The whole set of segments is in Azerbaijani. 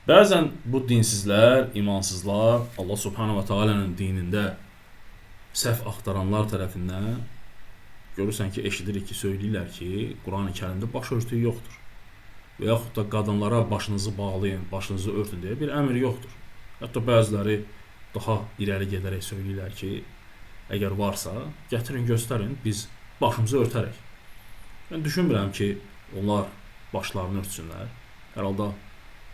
Bəzən bu dinsizlər, imansızlar Allah Subhanahu va Taala'nın dinində səhv axtaranlar tərəfindən görürsən ki, eşidirik ki, söyləyirlər ki, Qurani-Kərimdə başörtü yoxdur. Və yaxud da qadınlara başınızı bağlayın, başınızı örtün deyə bir əmr yoxdur. Hətta bəziləri daha irəli gedərək söyləyirlər ki, əgər varsa, gətirin, göstərin, biz başımızı örtərək. Mən düşünmürəm ki, onlar başlarını örtsünlər. Hər halda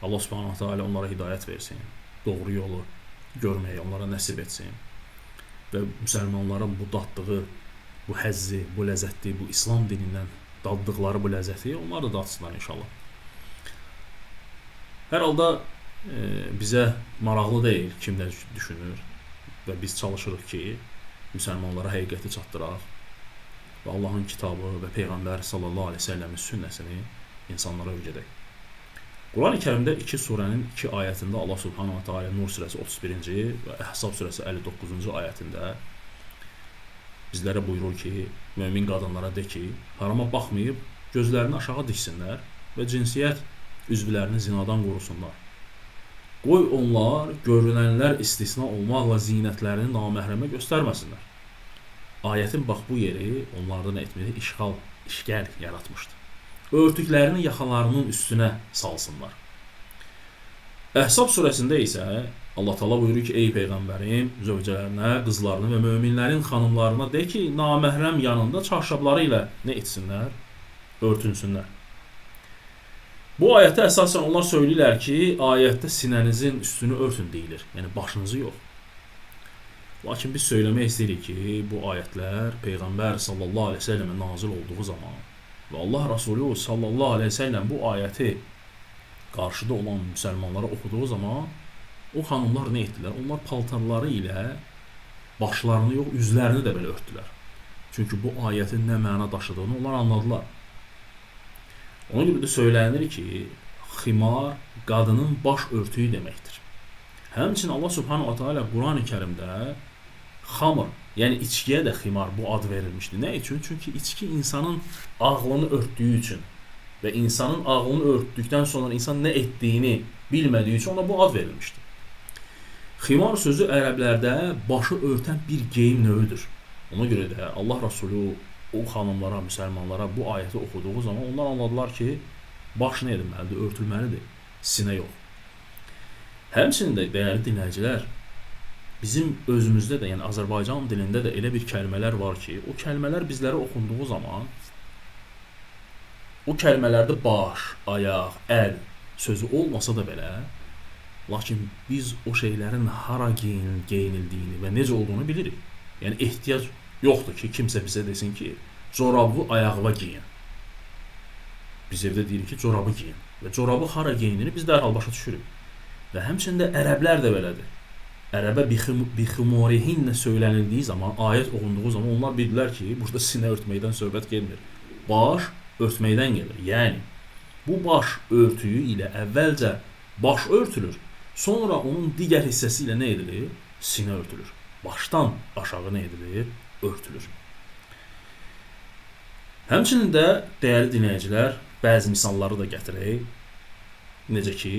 Allah Subhanahu Taala onlara hidayət versin, doğru yolu görməyi onlara nəsib etsin və müsəlmanların bu daddığı, bu həzzi, bu ləzzəti, bu İslam dinindən daddıqları bu ləzzəti onlar da dadsınlar inşallah. Hər halda bizə maraqlı deyil kim nə düşünür və biz çalışırıq ki, müsəlmanlara həqiqəti çatdıraq və Allahın kitabı və Peyğəmbər sallallahu əleyhi və səlləmin sünnəsini insanlara öyrədək. Qurani-Kərimdə 2 surənin 2 ayətində Allah Subhanahu va Taala Nur surəsi 31-ci və Əhzab surəsi 59-cu ayətində bizlərə buyurur ki, mömin qadınlara de ki, harama baxmayıb gözlərini aşağı diksinlər və cinsiyyət üzvlərini zinadan qorusunlar. Qoy onlar görünənlər istisna olmaqla zinətlərini naməhrəmə göstərməsinlər. Ayətin bax bu yeri onlardan etməyi işgəl yaratmışdı. Örtüklərini yaxalarının üstünə salsınlar. Əhzab surəsində isə Allah Taala buyurur ki, ey Peyğəmbərim, zövcələrinə, qızlarına və möminlərin xanımlarına de ki, naməhrəm yanında çarşabları ilə nə etsinlər? Örtünsünlər. Bu ayətə əsasən onlar söyləyirlər ki, ayətdə sinənizin üstünü örtün deyilir, yəni başınızı yox. Lakin biz söyləmək istəyirik ki, bu ayətlər Peyğəmbər sallallahu əleyhi və səlləmə nazil olduğu zaman və Allah Rasulü sallallahu əleyhi və səlləm bu ayəti qarşıda olan müsəlmanlara oxuduğu zaman o xanımlar nə etdilər? Onlar paltarları ilə başlarını yox, üzlərini də belə örtdülər. Çünki bu ayətin nə məna daşıdığını onlar anladılar. Ona görə də söylənilir ki, ximar qadının baş örtüyü deməkdir. Həmçinin Allah Subhanahu va Taala Qurani-Kərimdə xamr, yəni içkiyə də ximar bu ad verilmişdi. Nə üçün? Çünki içki insanın ağlını örtdüyü üçün və insanın ağlını örtdükdən sonra insan nə etdiyini bilmədiyi üçün ona bu ad verilmişdi. Ximar sözü ərəblərdə başı örtən bir geyim növüdür. Ona görə də Allah Rasulü o xanımlara, müsəlmanlara bu ayəti oxuduğu zaman onlar anladılar ki, baş nə edilməlidir? Örtülməlidir, sinə yox. Həmçinin də dəyərli dinləyicilər, bizim özümüzdə də, yəni Azərbaycan dilində də elə bir kəlmələr var ki, o kəlmələr bizlərə oxunduğu zaman o kəlmələrdə baş, ayaq, əl sözü olmasa da belə, lakin biz o şeylərin hara geyinildiyini və necə olduğunu bilirik. Yəni ehtiyac yoxdur ki, kimsə bizə desin ki, corabı ayağıva giyin. Biz evdə deyirik ki, corabı giyin və corabı hara geyindiğini biz dərhal başa düşürük. Və həmçində ərəblər də belədir. Ərəbə biximorihinlə söylənildiyi zaman, ayət oxunduğu zaman onlar bildilər ki, burada sinə örtməkdən söhbət gelmir. Baş örtməkdən gelir. Yəni, bu baş örtüyü ilə əvvəlcə baş örtülür, sonra onun digər hissəsi ilə nə edilir? Sinə örtülür. Başdan aşağı nə edilir? Örtülür. Həmçinin də dəyərli dinləyicilər, bəzi misalları da gətirək. Necə ki,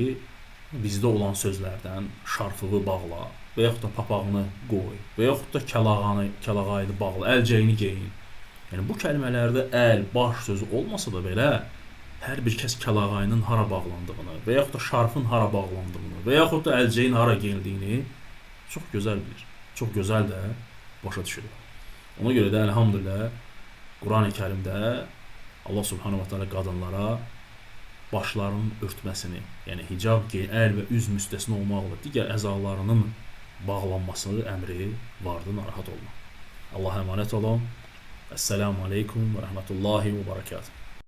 bizdə olan sözlərdən şarfığı bağla və yaxud da papağını qoy və yaxud da kəlağayını bağla, əlcəyini geyin. Yəni, bu kəlmələrdə əl, baş sözü olmasa da belə, hər bir kəs kəlağayının hara bağlandığını və yaxud da şarfın hara bağlandığını və yaxud da əlcəyin hara geyildiyini çox gözəl bilir. Çox gözəl də başa düşür. Ona görə də elhamdülillah Qurani-Kərimdə Allah Subhanahu va Taala qadınlara başlarının örtməsini, yəni hicab, əl və üz müstəsna olmaqla digər əzalarının bağlanması əmri vardı, narahat olma. Allah'a əmanət olun. Esselamu aleykum və rəhmətullahi və barakatuhu.